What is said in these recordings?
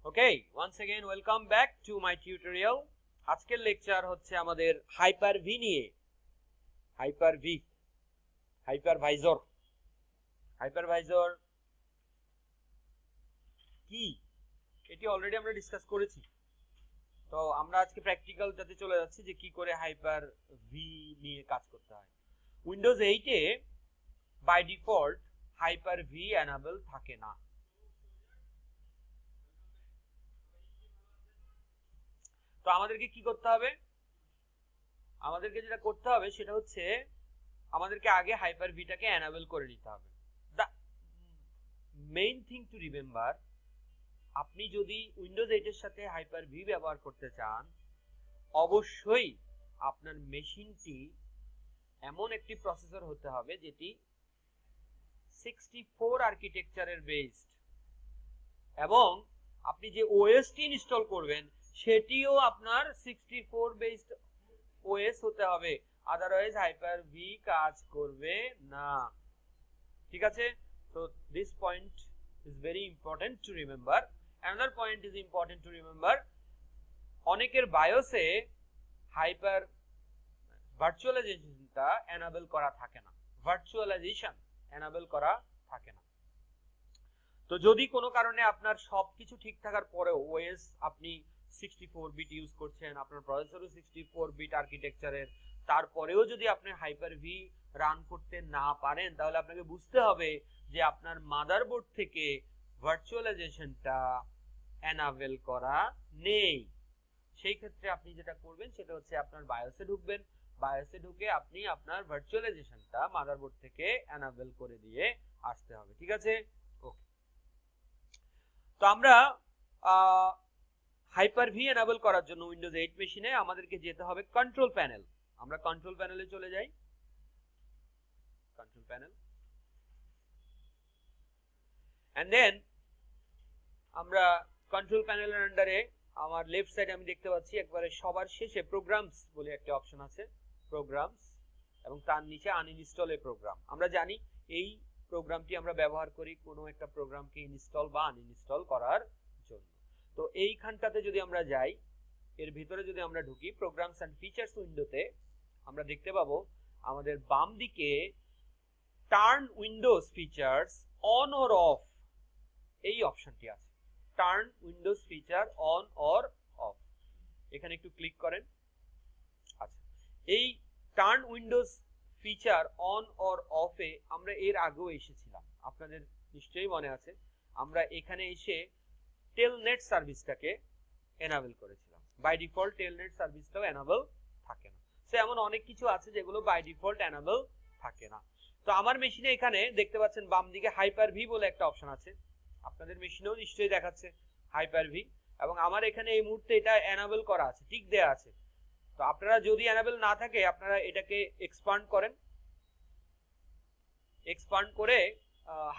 Okay, once again welcome back to my tutorial. আজকের lecture হচ্ছে আমাদের হাইপার-ভি নিয়ে। হাইপারভাইজর কি এটি অলরেডি আমরা ডিসকাস করেছি। তো আমরা আজকে প্র্যাকটিক্যালটাতে চলে যাচ্ছি যে কি করে হাইপার-ভি নিয়ে কাজ করতে হয়। উইন্ডোজ 8 এ বাই ডিফল্ট হাইপার-ভি এনেবল থাকে না। তো আমাদেরকে কি করতে হবে? আমাদেরকে যেটা করতে হবে সেটা হচ্ছে আমাদেরকে আগে হাইপার-ভিটাকে এনেবল করে নিতে হবে। The main thing to remember, আপনি যদি উইন্ডোজ 8 এর সাথে হাইপার-ভি ব্যবহার করতে চান, অবশ্যই আপনার মেশিনটি এমন একটি প্রসেসর হতে হবে যেটি 64 আর্কিটেকচারের বেসড, এবং আপনি যে ওএসটি ইনস্টল করবেন সেটিও আপনার 64 বেসড ওএস হতে হবে, আদারওয়াইজ হাইপার-ভি কাজ করবে না। ঠিক আছে? So this point is very important to remember. Another point is important to remember, অনেকের বায়োসে হাইপার ভার্চুয়ালাইজেশনটা এনেবল করা থাকে না, তো যদি কোনো কারণে আপনার সবকিছু ঠিক থাকার পরেও ওএস আপনি 64 বিট ইউজ করছেন, আপনার প্রসেসরও 64 বিট আর্কিটেকচারের, তারপরেও যদি আপনি হাইপার-ভি রান করতে না পারেন, তাহলে আপনাকে বুঝতে হবে যে আপনার মাদারবোর্ড থেকে ভার্চুয়ালাইজেশনটা এনেবল করা নেই। সেই ক্ষেত্রে আপনি যেটা করবেন সেটা হচ্ছে আপনার বায়োসে ঢুকবেন, বায়োসে ঢুকে আপনি আপনার ভার্চুয়ালাইজেশনটা মাদারবোর্ড থেকে এনেবল করে দিয়ে আসতে হবে। ঠিক আছে? ওকে, তো আমরা হাইপার-ভি এনেবল করার জন্য উইন্ডোজ 8 মেশিনে আমাদেরকে যেতে হবে কন্ট্রোল প্যানেল। আমরা কন্ট্রোল প্যানেলে চলে যাই। কন্ট্রোল প্যানেল, এন্ড দেন আমরা কন্ট্রোল প্যানেলের আন্ডারে আমার লেফট সাইডে আমি দেখতে পাচ্ছি একবারে সবার শেষে প্রোগ্রামস বলে একটা অপশন আছে, প্রোগ্রামস, এবং তার নিচে আনইনস্টল এ প্রোগ্রাম। আমরা জানি এই প্রোগ্রামটি আমরা ব্যবহার করি কোনো একটা প্রোগ্রামকে ইনস্টল বা আনইনস্টল করার জন্য। তো এইখানটাতে যদি আমরা যাই, এর ভিতরে যদি আমরা ঢুকি প্রোগ্রামস এন্ড ফিচার্স উইন্ডোতে, আমরা দেখতে পাবো আমাদের বাম দিকে turn Windows features on or off এই অপশনটি আছে। Turn Windows feature on or off, এখানে একটু ক্লিক করেন। আচ্ছা, এই turn Windows feature on or অফে আমরা এর আগেও এসেছিলাম, আপনাদের নিশ্চয়ই মনে আছে। আমরা এখানে এসে টেলনেট সার্ভিসটাকে এনেবল করেছিলাম। বাই ডিফল্ট টেলনেট সার্ভিসটাও এনেবল থাকে না। সো এমন অনেক কিছু আছে যেগুলো বাই ডিফল্ট এনেবল থাকে না। তো আমার মেশিনে এখানে দেখতে পাচ্ছেন বাম দিকে হাইপার-ভি বলে একটা অপশন আছে, আপনাদের মেশিনেও নিশ্চয়ই দেখাচ্ছে হাইপার-ভি, এবং আমার এখানে এই মুহূর্তে এটা এনেবল করা আছে, টিক দেয়া আছে। তো আপনারা যদি এনেবল না থাকে আপনারা এটাকে এক্সপান্ড করেন, এক্সপান্ড করে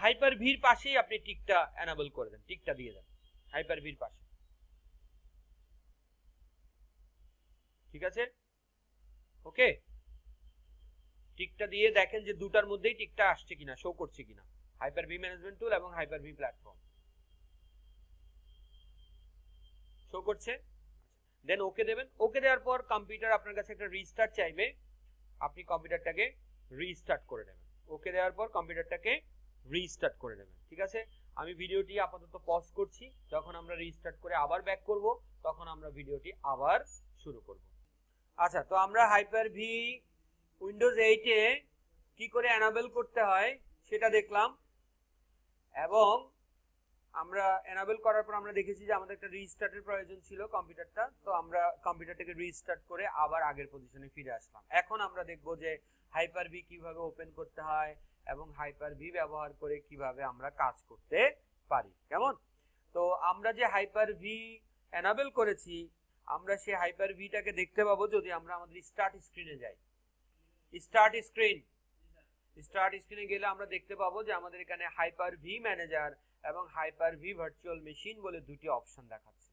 হাইপার-ভির পাশেই আপনি টিকটা এনেবল করে দেন, টিকটা দিয়ে দেন হাইপার-ভির পাশে। ঠিক আছে? ওকে, টিকটা দিয়ে দেখেন যে দুটার মধ্যেই টিকটা আসছে কিনা, শো করছে কিনা, হাইপার-ভি ম্যানেজমেন্ট টুল এবং হাইপার-ভি প্ল্যাটফর্ম শো করছে। দেন ওকে দেবেন। ওকে দেওয়ার পর কম্পিউটার আপনার কাছে একটা রিস্টার্ট চাইবে, আপনি কম্পিউটারটাকে রিস্টার্ট করে নেবেন। ওকে দেওয়ার পর কম্পিউটারটাকে রিস্টার্ট করে নেবেন। ঠিক আছে? আমি ভিডিওটি আপাতত পজ করছি, যখন আমরা রিস্টার্ট করে আবার ব্যাক করব তখন আমরা ভিডিওটি আবার শুরু করব। আচ্ছা, তো আমরা হাইপার-ভি উইন্ডোজ 8 এ কি করে এনেবল করতে হয় সেটা দেখলাম, এবং আমরা এনেবল করার পর আমরা দেখেছি যে আমাদের একটা রিস্টার্টের প্রয়োজন ছিল কম্পিউটারটা, তো আমরা কম্পিউটারটাকে রিস্টার্ট করে আবার আগের পজিশনে ফিরে আসলাম। এখন আমরা দেখব যে হাইপার-ভি কিভাবে ওপেন করতে হয় এবং হাইপার-ভি ব্যবহার করে কিভাবে আমরা কাজ করতে পারি। কেমন? তো আমরা যে হাইপার-ভি এনেবল করেছি, আমরা সেই হাইপার-ভিটাকে দেখতে পাবো যদি আমরা আমাদের স্টার্ট স্ক্রিনে যাই। স্টার্ট স্ক্রিনে গেলে আমরা দেখতে পাবো যে আমাদের এখানে হাইপার-ভি ম্যানেজার এবং হাইপার-ভি ভার্চুয়াল মেশিন বলে দুটি অপশন দেখাচ্ছে।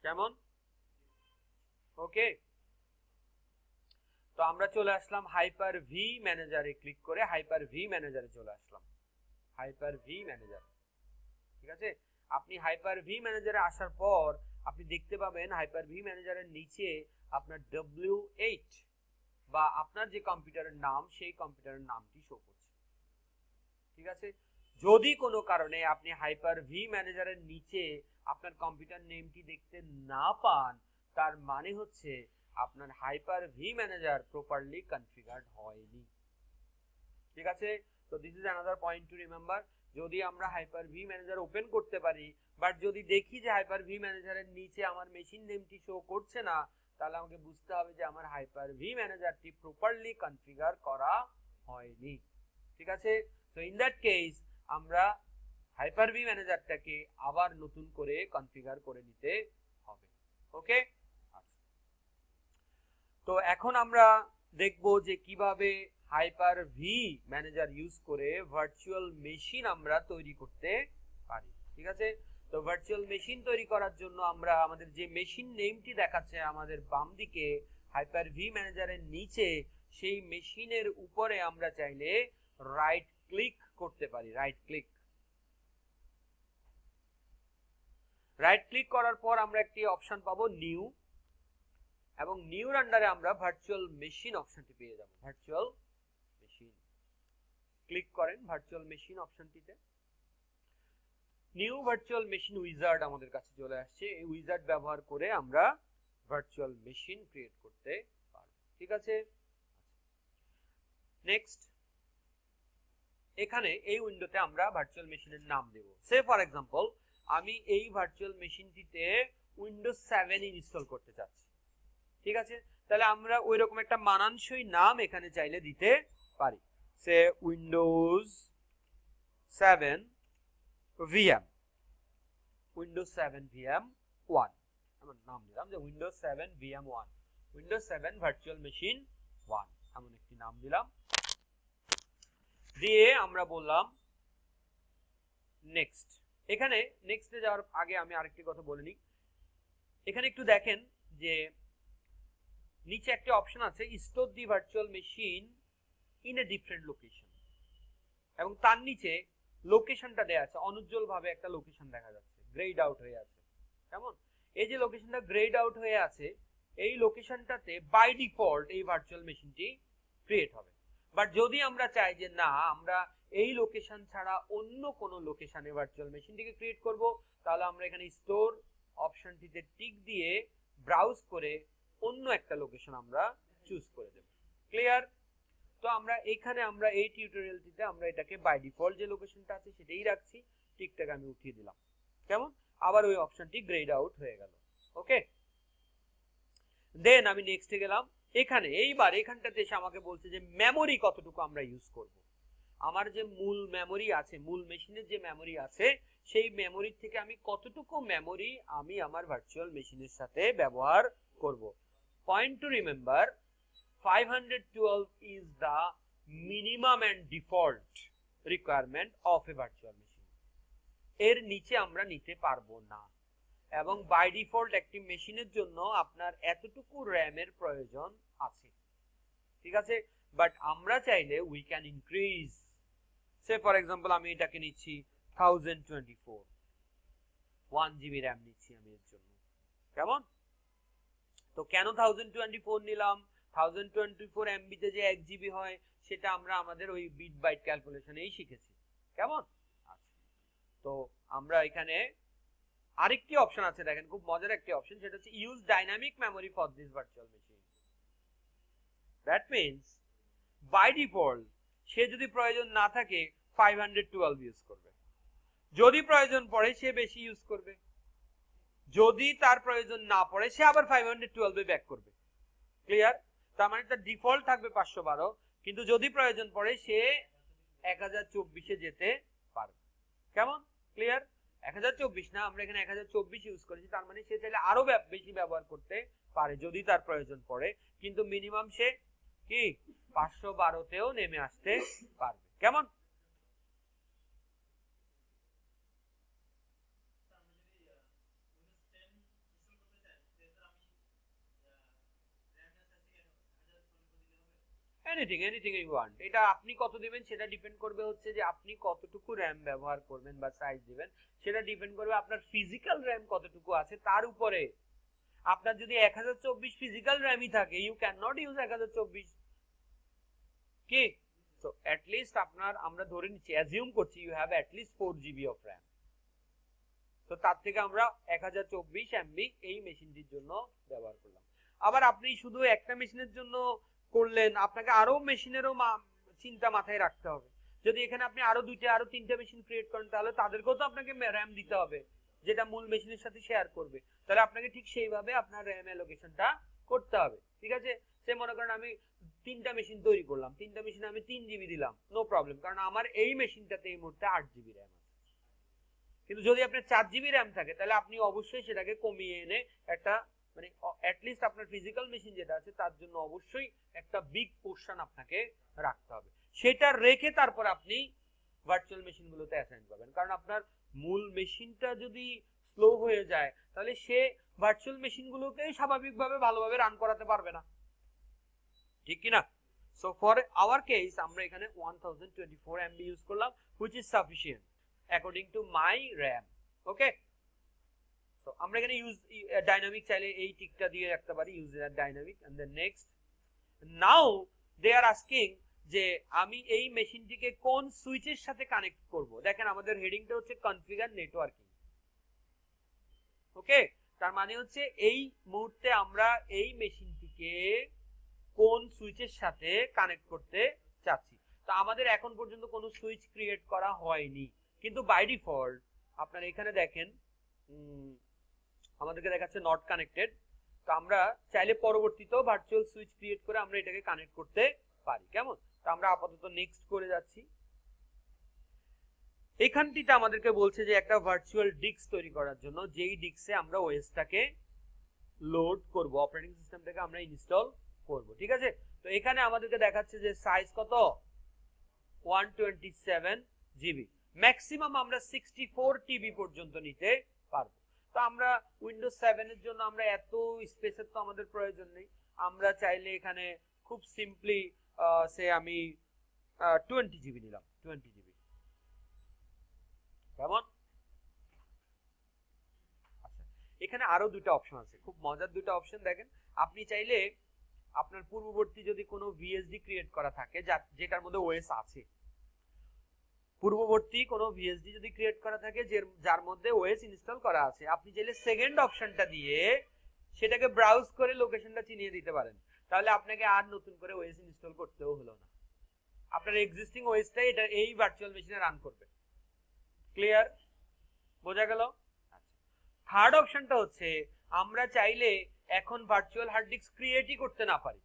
কেমন? ওকে, তো আমরা চলে আসলাম হাইপার-ভি ম্যানেজারে, ক্লিক করে হাইপার-ভি ম্যানেজারে চলে আসলাম। হাইপার-ভি ম্যানেজার, ঠিক আছে? আপনি হাইপার ভি ম্যানেজারে আসার পর আপনি দেখতে পাবেন হাইপার ভি ম্যানেজারের নিচে আপনার W8 বা আপনার যে কম্পিউটারের নাম সেই কম্পিউটারের নামটি শো করছে। ঠিক আছে, যদি কোনো কারণে আপনি হাইপার ভি ম্যানেজারের নিচে আপনার কম্পিউটার নেমটি দেখতে না পান, তার মানে হচ্ছে আপনার hyper V manager properly configured হয়নি। ঠিক আছে, তো this is another point to remember. যদি আমরা হাইপার ভি ম্যানেজার ওপেন করতে পারি, বাট যদি দেখি যে হাইপার ভি ম্যানেজারের নিচে আমার মেশিন নেমটি শো করছে না, তাহলে আমাকে বুঝতে হবে যে আমার হাইপার ভি ম্যানেজারটি প্রপারলি কনফিগার করা হয়নি। ঠিক আছে, সো ইন দ্যাট কেস আমরা হাইপার ভি ম্যানেজারটাকে আবার নতুন করে কনফিগার করে নিতে হবে। ওকে, আচ্ছা, তো এখন আমরা দেখব যে কিভাবে হাইপার ভি ম্যানেজার ইউজ করে ভার্চুয়াল মেশিন আমরা তৈরি করতে পারি। ঠিক আছে, তো ভার্চুয়াল মেশিন তৈরি করার জন্য আমরা আমাদের যে মেশিন নেমটি দেখাচ্ছে আমাদের বাম দিকে হাইপার ভি ম্যানেজারের নিচে, সেই মেশিনের উপরে আমরা চাইলে রাইট ক্লিক করতে পারি। রাইট ক্লিক করার পর আমরা একটি অপশন পাবো নিউ, এবং নিউর আন্ডারে আমরা ভার্চুয়াল মেশিন অপশনটি পেয়ে যাব। ভার্চুয়াল মেশিন ক্লিক করেন ভার্চুয়াল মেশিন অপশনটিতে। নিউ ভার্চুয়াল মেশিন উইজার্ড আমাদের কাছে চলে আসছে। এই উইজার্ড ব্যবহার করে আমরা ভার্চুয়াল মেশিন ক্রিয়েট করতে পারব। ঠিক আছে, নেক্সট, এখানে এই উইন্ডোতে আমরা ভার্চুয়াল মেশিনের নাম দেব। সে ফর এক্সাম্পল আমি এই ভার্চুয়াল মেশিনটিতে উইন্ডোজ 7 ইনস্টল করতে চাচ্ছি। ঠিক আছে, তাহলে আমরা ওই রকম একটা মানানসই নাম এখানে চাইলে দিতে পারি। সে উইন্ডোজ 7 VM, উইন্ডোজ 7 VM1 এমন নাম দিলাম, যে Windows 7 VM1, Windows 7 virtual machine 1 এমন একটি নাম দিলাম। দিয়ে আমরা বললাম নেক্সট। এখানে নেক্সটে যাওয়ার আগে আমি আরেকটি কথা বলে নিই। এখানে একটু দেখেন যে নিচে একটা অপশন আছে store the virtual machine in a different location, এবং তার নিচে লোকেশনটা দেয়া আছে অনুজ্জ্বল ভাবে, একটা লোকেশন দেখা যাচ্ছে গ্রেড আউট হয়ে আছে। কেমন, এই যে লোকেশনটা গ্রেড আউট হয়ে আছে, এই লোকেশনটাতে বাই ডিফল্ট এই ভার্চুয়াল মেশিনটি ক্রিয়েট হবে। বাট যদি আমরা চাই যে না, আমরা এই লোকেশন ছাড়া অন্য কোন লোকেশনে ভার্চুয়াল মেশিনটিকে ক্রিয়েট করব, তাহলে আমরা এখানে স্টোর অপশনটিতে টিক দিয়ে ব্রাউজ করে অন্য একটা লোকেশন আমরা চুজ করে দেব। ক্লিয়ার? তো আমরা এখানে আমরা এই টিউটোরিয়ালটিতে আমরা এটাকে বাই ডিফল্ট যে লোকেশনটা আছে সেটাই রাখছি। টিকটাকে আমি উঠিয়ে দিলাম। কেমন, আবার ওই অপশনটি গ্রেড আউট হয়ে গেল। ওকে, দেন আমি নেক্সটে গেলাম। এখানে এইবার এখানটাতে এসে আমাকে বলছে যে মেমোরি কতটুকু আমরা ইউজ করব। আমার যে মূল মেমোরি আছে, মূল মেশিনের যে মেমোরি আছে, সেই মেমোরি থেকে আমি কতটুকু মেমোরি আমি আমার ভার্চুয়াল মেশিনের সাথে ব্যবহার করব। Point to remember, 512 is the minimum and default requirement of a virtual machine. এর নিচে আমরা নিতে পারবো না, এবং বাই ডিফল্ট একটি মেশিনের জন্য আপনার এতটুকু র্যামের প্রয়োজন আছে। ঠিক আছে, বাট আমরা চাইলে we can increase. Say for example আমি এটাকে নিচ্ছি 1024, 1 GB র্যাম নিচ্ছি আমি এর জন্য। কেমন, তো কেন 1024 নিলাম? 1024 MB তে যে 1 GB হয় সেটা আমরা আমাদের ওই বিট বাইট ক্যালকুলেশনেই শিখেছি। কেমন, আচ্ছা, তো আমরা এখানে আরেকটি অপশন আছে, দেখেন খুব মজার একটি অপশন, সেটা হচ্ছে use dynamic memory for this virtual machine. That means by default সে যদি প্রয়োজন না থাকে 512 ইউজ করবে, যদি প্রয়োজন পড়ে সে বেশি ইউজ করবে, যদি তার প্রয়োজন না পড়ে সে আবার 512 এ ব্যাক করবে। ক্লিয়ার? তার মানে তার ডিফল্ট থাকবে 512, কিন্তু যদি প্রয়োজন পড়ে সে 1024 এ যেতে পারবে। কেমন, ক্লিয়ার? 1024 না, আমরা এখানে 1024 ইউজ করেছি, তার মানে সে চাইলে আরো বেশি ব্যবহার করতে পারে যদি তার প্রয়োজন পড়ে, কিন্তু মিনিমাম সে কি 512 তেও নেমে আসতে পারবে। কেমন, এনিথিং ইউ ওয়ান্ট। এটা আপনি কত দিবেন সেটা ডিপেন্ড করবে হচ্ছে যে আপনি কতটুকু র্যাম ব্যবহার করবেন বা সাইজ দিবেন, সেটা ডিপেন্ড করবে আপনার ফিজিক্যাল র্যাম কতটুকু আছে তার উপরে। আপনার যদি 1024 ফিজিক্যাল র্যামই থাকে, ইউ ক্যান নট ইউজ 1024 কি। সো অ্যাট লিস্ট আপনার, আমরা ধরে নিচ্ছি, অ্যাজিউম করছি you have at least 4 GB of RAM. তো তার থেকে আমরা 1024 এমবি এই মেশিনটির জন্য ব্যবহার করলাম। আবার আপনি শুধু একটা মেশিনের জন্য করলেন, আপনাকে আরো মেশিনেরও চিন্তা মাথায় রাখতে হবে। যদি এখানে আপনি আরো দুইটা আরো তিনটা মেশিন ক্রিয়েট করেন, তাহলে তাদেরকেও তো আপনাকে র্যাম দিতে হবে যেটা মূল মেশিনের সাথে শেয়ার করবে। তাহলে আপনাকে ঠিক সেইভাবে আপনার র্যাম অ্যালোকেশনটা করতে হবে। ঠিক আছে, সে মনে করেন আমি তিনটা মেশিন তৈরি করলাম, তিনটা মেশিনে আমি 3 জিবি দিলাম, নো প্রবলেম, কারণ আমার এই মেশিনটাতে এই মুহূর্তে 8 জিবি র্যাম আছে। কিন্তু যদি আপনার 4 জিবি র্যাম থাকে, তাহলে আপনি অবশ্যই সেটাকে কমিয়ে এনে একটা, মানে অ্যাট লিস্ট আপনার ফিজিক্যাল মেশিন যেটা আছে তার জন্য অবশ্যই একটা বিগ পোরশন আপনাকে রাখতে হবে। সেটা রেখে তারপর আপনি ভার্চুয়াল মেশিনগুলোতে অ্যাসাইন পাবেন। কারণ আপনার মূল মেশিনটা যদি স্লো হয়ে যায়, তাহলে সে ভার্চুয়াল মেশিনগুলোকে স্বাভাবিকভাবে ভালোভাবে রান করাতে পারবে না, ঠিক কি না। সো ফর আওয়ার কেস আমরা এখানে 1024 MB ইউজ করলাম, which is sufficient according to my RAM. Okay, so আমরা এখানে ইউজ ডাইনামিক চাইলে এই টিকটা দিয়ে রাখতে পারি, use dynamic. And then next, now they are asking যে আমি এই মেশিনটিকে কোন সুইচের সাথে কানেক্ট করব। দেখেন আমাদের হেডিংটা হচ্ছে কনফিগার নেটওয়ার্কিং। ওকে, তার মানে হচ্ছে এই মুহূর্তে আমরা এই মেশিনটিকে কোন সুইচের সাথে কানেক্ট করতে চাচ্ছি। তো আমাদের এখন পর্যন্ত কোনো সুইচ ক্রিয়েট করা হয়নি, কিন্তু বাই ডিফল্ট আপনারা এখানে দেখেন আমাদেরকে দেখাচ্ছে নট কানেক্টেড। তো আমরা চাইলে পরবর্তীতেও ভার্চুয়াল সুইচ ক্রিয়েট করে আমরা এটাকে কানেক্ট করতে পারি। কেমন? তো আমরা আপাতত নেক্সট করে যাচ্ছি। এখানটিতে আমাদেরকে বলছে যে একটা ভার্চুয়াল ডিস্ক তৈরি করার জন্য, যেই ডিস্কে আমরা ওএসটাকে লোড করব, অপারেটিং সিস্টেমটাকে আমরা ইনস্টল করব। ঠিক আছে, তো এখানে আমাদেরকে দেখাচ্ছে যে সাইজ কত, 127 জিবি, ম্যাক্সিমাম আমরা 64 টিবি পর্যন্ত নিতে পারবো। তো আমরা উইন্ডোজ 7 এর জন্য আমরা এত স্পেসের তো আমাদের প্রয়োজন নেই, আমরা চাইলে এখানে খুব সিম্পলি সে আমি 20 জিবি নিলাম, 20 জিবি। কেমন? আচ্ছা, এখানে আরো দুটো অপশন আছে, খুব মজার দুটো অপশন। দেখেন, আপনি চাইলে আপনার পূর্ববর্তী যদি কোনো ভিএসডি ক্রিয়েট করা থাকে যেটার মধ্যে ওএস আছে, পূর্ববর্তী কোনো ভিএসডি যদি ক্রিয়েট করা থাকে যার মধ্যে ওএস ইনস্টল করা আছে, আপনি চাইলে সেকেন্ড অপশনটা দিয়ে সেটাকে ব্রাউজ করে লোকেশনটা চিনিয়ে দিতে পারেন। তাহলে আপনাকে আর নতুন করে ওএস ইনস্টল করতেও হলো না, আপনার এক্সিস্টিং ওএসটাই এটা এই ভার্চুয়াল মেশিনে রান করবে। ক্লিয়ার? বোঝা গেল? থার্ড অপশনটা হচ্ছে আমরা চাইলে এখন ভার্চুয়াল হার্ড ডিস্ক ক্রিয়েটই করতে না পারি,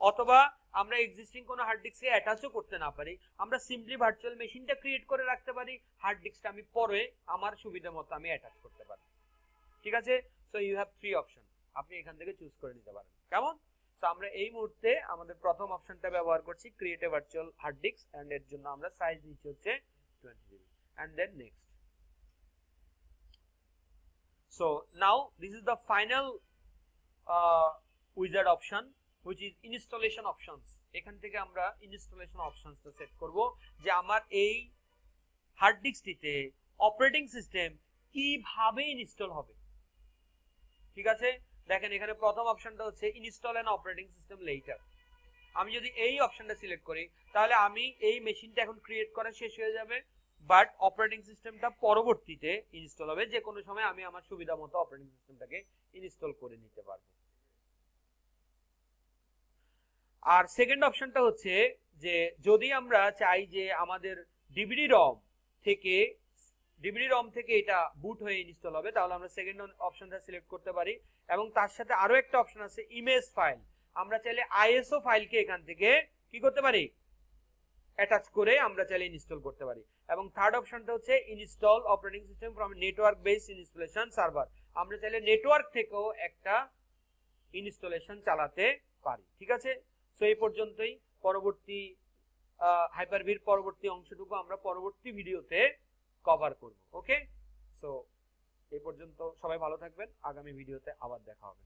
অথবা আমরা এক্সিস্টিং কোনো হার্ড ডিস্কে অ্যাটাচও করতে না পারি, আমরা সিম্পলি ভার্চুয়াল মেশিনটা ক্রিয়েট করে রাখতে পারি, হার্ড ডিস্কটা আমি পরে আমার সুবিধা মতো আমি অ্যাটাচ করতে পারি। ঠিক আছে, সো ইউ হ্যাভ 3 অপশন, আপনি এখান থেকে চুজ করে নিতে পারেন। কেমন? সো আমরা এই মুহূর্তে আমাদের প্রথম অপশনটা ব্যবহার করছি, create a virtual hard disk, and এর জন্য আমরা সাইজ নিচ্ছি হচ্ছে 20 GB, and then next. So now this is the final wizard option, which is installation options. এখান থেকে আমরা ইনস্টলেশন অপশনসটা সেট করব যে আমার এই হার্ড ডিস্কটিতে অপারেটিং সিস্টেম কিভাবে ইনস্টল হবে। ঠিক আছে, দেখেন এখানে প্রথম অপশনটা হচ্ছে install N operating system letter. আমি যদি এই অপশনটা সিলেক্ট করি, তাহলে আমি এই মেশিনটা এখন ক্রিয়েট করা শেষ হয়ে যাবে, বাট অপারেটিং সিস্টেমটা পরবর্তীতে ইনস্টল হবে, যে কোনো সময় আমি আমার সুবিধা মতো অপারেটিং সিস্টেমটাকে ইনস্টল করে নিতে পারবো। আর সেকেন্ড অপশনটা হচ্ছে যে যদি আমরা চাই যে আমাদের ডিভিডি রম থেকে এটা বুট হয়ে ইনস্টল হবে, তাহলে আমরা সেকেন্ড অপশনটা সিলেক্ট করতে পারি। এবং তার সাথে আরো একটা অপশন আছে ইমেজ ফাইল, আমরা চাইলে আইএসও ফাইলকে এখান থেকে কি করতে পারি, অ্যাটাচ করে আমরা চাইলে ইনস্টল করতে পারি। এবং থার্ড অপশনটা হচ্ছে install operating system from network based installation server, আমরা চাইলে নেটওয়ার্ক থেকেও একটা ইনস্টলেশন চালাতে পারি। ঠিক আছে, সো এই পর্যন্তই। পরবর্তী হাইপার-ভির পরবর্তী অংশটুকু আমরা পরবর্তী ভিডিওতে কভার করব। ওকে, সো এই পর্যন্ত সবাই ভালো থাকবেন, আগামী ভিডিওতে আবার দেখা হবে।